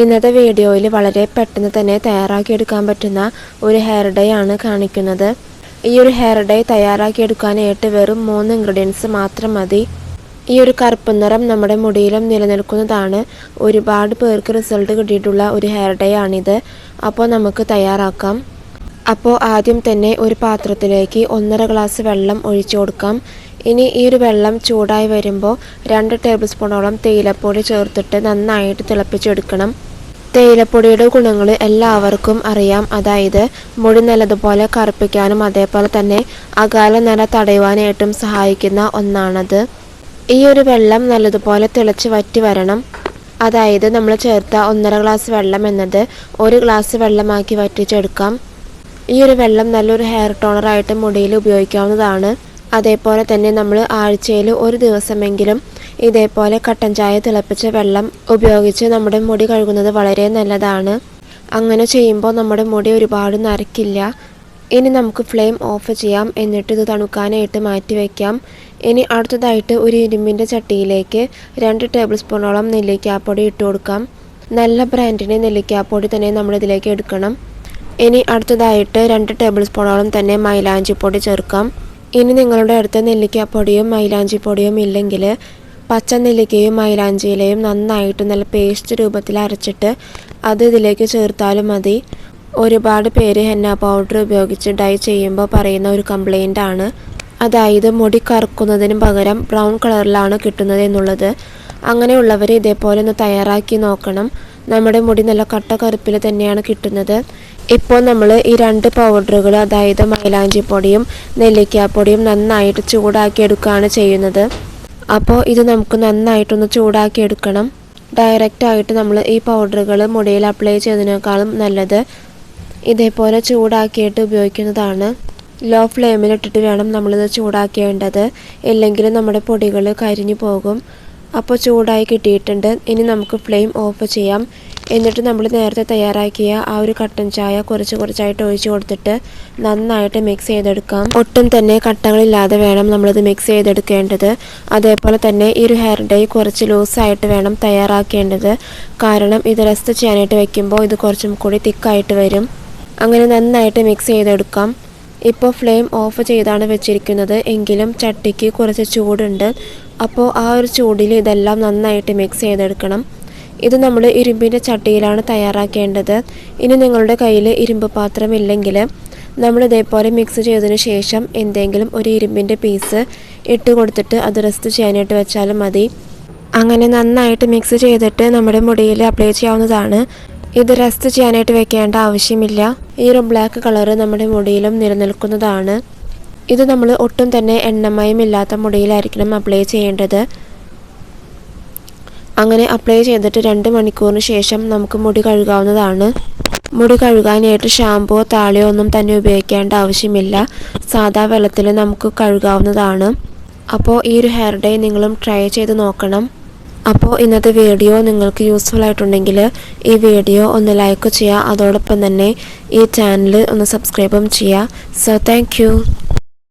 ഇന്നത്തെ വീഡിയോയിൽ വളരെ പെട്ടെന്ന് തന്നെ തയ്യാറാക്കിയെടുക്കാൻ പറ്റുന്ന ഒരു ഹെയർ ഡൈ ആണ് കാണിക്കുന്നത്. ഈ ഒരു ഹെയർ ഡൈ തയ്യാറാക്കിയെടുക്കാനായിട്ട് വെറും 3 ഇൻഗ്രീഡിയൻസ് മാത്രം മതി. ഈ ഒരു കറുപ്പ് നിറം നമ്മുടെ മുടിയിലും നിലനിൽക്കുന്നതാണ്. ഒരുപാട് പേർക്ക് റിസൾട്ട് കിട്ടിയിട്ടുള്ള ഒരു ഹെയർ ഡൈ ആണിത്. അപ്പോൾ നമുക്ക് തയ്യാറാക്കാം. അപ്പോൾ ആദ്യം തന്നെ ഒരു പാത്രത്തിലേക്ക് 1.5 ഗ്ലാസ് വെള്ളം ഒഴിച്ചു കൊടുക്കാം. ഇനി ഈ ഒരു വെള്ളം ചൂടായി വരുമ്പോൾ 2 ടേബിൾ സ്പൂണോളം തേയിലപ്പൊടി ചേർത്തിട്ട് നന്നായിട്ട് തിളപ്പിച്ചെടുക്കണം. തേയിലപ്പൊടിയുടെ ഗുണങ്ങൾ എല്ലാവർക്കും അറിയാം. അതായത് മുടി നല്ലതുപോലെ കറുപ്പിക്കാനും അതേപോലെ തന്നെ അകാല നര തടയുവാനായിട്ടും സഹായിക്കുന്ന ഒന്നാണത്. ഈ ഒരു വെള്ളം നല്ലതുപോലെ തിളച്ച് വറ്റി വരണം. അതായത് നമ്മൾ ചേർത്ത 1.5 ഗ്ലാസ് വെള്ളം എന്നത് 1 ഗ്ലാസ് വെള്ളമാക്കി വറ്റിച്ചെടുക്കാം. ഈ ഒരു വെള്ളം നല്ലൊരു ഹെയർ ടോണറായിട്ട് മുടിയിൽ ഉപയോഗിക്കാവുന്നതാണ്. അതേപോലെ തന്നെ നമ്മൾ ആഴ്ചയിൽ ഒരു ദിവസമെങ്കിലും ഇതേപോലെ കട്ടൻ ചായ തിളപ്പിച്ച വെള്ളം ഉപയോഗിച്ച് നമ്മുടെ മുടി കഴുകുന്നത് വളരെ നല്ലതാണ്. അങ്ങനെ ചെയ്യുമ്പോൾ നമ്മുടെ മുടി ഒരുപാട് നരക്കില്ല. ഇനി നമുക്ക് ഫ്ലെയിം ഓഫ് ചെയ്യാം. എന്നിട്ട് ഇത് തണുക്കാനായിട്ട് മാറ്റി വയ്ക്കാം. ഇനി അടുത്തതായിട്ട് ഒരു ഇരുമ്പിൻ്റെ ചട്ടിയിലേക്ക് 2 ടേബിൾ സ്പൂണോളം നെല്ലിക്കാപ്പൊടി ഇട്ട് കൊടുക്കാം. നല്ല ബ്രാൻഡിൻ്റെ നെല്ലിക്കാപ്പൊടി തന്നെ നമ്മളിതിലേക്ക് എടുക്കണം. ഇനി അടുത്തതായിട്ട് 2 ടേബിൾ സ്പൂണോളം തന്നെ മൈലാഞ്ചിപ്പൊടി ചേർക്കാം. ഇനി നിങ്ങളുടെ അടുത്ത് നെല്ലിക്കാപ്പൊടിയും മൈലാഞ്ചിപ്പൊടിയും ഇല്ലെങ്കിൽ പച്ച നെല്ലിക്കയും മൈലാഞ്ചിയിലയും നന്നായിട്ട് നല്ല പേസ്റ്റ് രൂപത്തിൽ അരച്ചിട്ട് അത് ഇതിലേക്ക് ചേർത്താലും മതി. ഒരുപാട് പേര് ഹെന്ന പൗഡർ ഉപയോഗിച്ച് ഡൈ ചെയ്യുമ്പോൾ പറയുന്ന ഒരു കംപ്ലൈൻ്റ് ആണ്. അതായത് മുടി കറുക്കുന്നതിന് പകരം ബ്രൗൺ കളറിലാണ് കിട്ടുന്നത് എന്നുള്ളത്. അങ്ങനെയുള്ളവർ ഇതേപോലെ ഒന്ന് തയ്യാറാക്കി നോക്കണം. നമ്മുടെ മുടി നല്ല കട്ട കറുപ്പിൽ തന്നെയാണ് കിട്ടുന്നത്. ഇപ്പോൾ നമ്മൾ ഈ 2 പൗഡറുകൾ, അതായത് മൈലാഞ്ചിപ്പൊടിയും നെല്ലിക്കാപ്പൊടിയും നന്നായിട്ട് ചൂടാക്കിയെടുക്കുകയാണ് ചെയ്യുന്നത്. അപ്പോൾ ഇത് നമുക്ക് നന്നായിട്ടൊന്ന് ചൂടാക്കിയെടുക്കണം. ഡയറക്റ്റായിട്ട് നമ്മൾ ഈ പൗഡറുകൾ മുടിയിൽ അപ്ലൈ ചെയ്തതിനേക്കാളും നല്ലത് ഇതേപോലെ ചൂടാക്കിയിട്ട് ഉപയോഗിക്കുന്നതാണ്. ലോ ഫ്ലെയിമിലിട്ടിട്ട് വേണം നമ്മളിത് ചൂടാക്കേണ്ടത്. ഇല്ലെങ്കിൽ നമ്മുടെ പൊടികൾ കരിഞ്ഞു പോകും. അപ്പോൾ ചൂടായി കിട്ടിയിട്ടുണ്ട്. ഇനി നമുക്ക് ഫ്ലെയിം ഓഫ് ചെയ്യാം. എന്നിട്ട് നമ്മൾ നേരത്തെ തയ്യാറാക്കിയ ആ ഒരു കട്ടൻ ചായ കുറച്ചായിട്ട് ഒഴിച്ചു കൊടുത്തിട്ട് നന്നായിട്ട് മിക്സ് ചെയ്തെടുക്കാം. ഒട്ടും തന്നെ കട്ടകളില്ലാതെ വേണം നമ്മളിത് മിക്സ് ചെയ്തെടുക്കേണ്ടത്. അതേപോലെ തന്നെ ഈ ഒരു ഹെയർ ഡൈ കുറച്ച് ലൂസായിട്ട് വേണം തയ്യാറാക്കേണ്ടത്. കാരണം ഇത് റെസ്റ്റ് ചെയ്യാനായിട്ട് വെക്കുമ്പോൾ ഇത് കുറച്ചും കൂടി തിക്കായിട്ട് വരും. അങ്ങനെ നന്നായിട്ട് മിക്സ് ചെയ്തെടുക്കാം. ഇപ്പോൾ ഫ്ലെയിം ഓഫ് ചെയ്താണ് വെച്ചിരിക്കുന്നത്. എങ്കിലും ചട്ടിക്ക് കുറച്ച് ചൂടുണ്ട്. അപ്പോൾ ആ ഒരു ചൂടിൽ ഇതെല്ലാം നന്നായിട്ട് മിക്സ് ചെയ്തെടുക്കണം. ഇത് നമ്മൾ ഇരുമ്പിൻ്റെ ചട്ടിയിലാണ് തയ്യാറാക്കേണ്ടത്. ഇനി നിങ്ങളുടെ കയ്യിൽ ഇരുമ്പ് പാത്രം ഇല്ലെങ്കിൽ നമ്മൾ ഇതേപോലെ മിക്സ് ചെയ്തതിന് ശേഷം എന്തെങ്കിലും ഒരു ഇരുമ്പിൻ്റെ പീസ് ഇട്ട് കൊടുത്തിട്ട് അത് റെസ്റ്റ് ചെയ്യാനായിട്ട് വെച്ചാലും മതി. അങ്ങനെ നന്നായിട്ട് മിക്സ് ചെയ്തിട്ട് നമ്മുടെ മുടിയിൽ അപ്ലൈ ചെയ്യാവുന്നതാണ്. ഇത് റെസ്റ്റ് ചെയ്യാനായിട്ട് വെക്കേണ്ട ആവശ്യമില്ല. ഈ ഒരു ബ്ലാക്ക് കളറ് നമ്മുടെ മുടിയിലും നിലനിൽക്കുന്നതാണ്. ഇത് നമ്മൾ ഒട്ടും തന്നെ എണ്ണമയം ഇല്ലാത്ത മുടിയിലായിരിക്കണം അപ്ലൈ ചെയ്യേണ്ടത്. അങ്ങനെ അപ്ലൈ ചെയ്തിട്ട് 2 മണിക്കൂറിന് ശേഷം നമുക്ക് മുടി കഴുകാവുന്നതാണ്. മുടി കഴുകാനായിട്ട് ഷാമ്പോ താളിയോ ഒന്നും തന്നെ ഉപയോഗിക്കേണ്ട ആവശ്യമില്ല. സാധാ വെള്ളത്തിൽ നമുക്ക് കഴുകാവുന്നതാണ്. അപ്പോൾ ഈ ഒരു ഹെയർ ഡൈ നിങ്ങളും ട്രൈ ചെയ്ത് നോക്കണം. അപ്പോൾ ഇന്നത്തെ വീഡിയോ നിങ്ങൾക്ക് യൂസ്ഫുൾ ആയിട്ടുണ്ടെങ്കിൽ ഈ വീഡിയോ ഒന്ന് ലൈക്ക് ചെയ്യുക. അതോടൊപ്പം തന്നെ ഈ ചാനൽ ഒന്ന് സബ്സ്ക്രൈബും ചെയ്യുക. So thank you.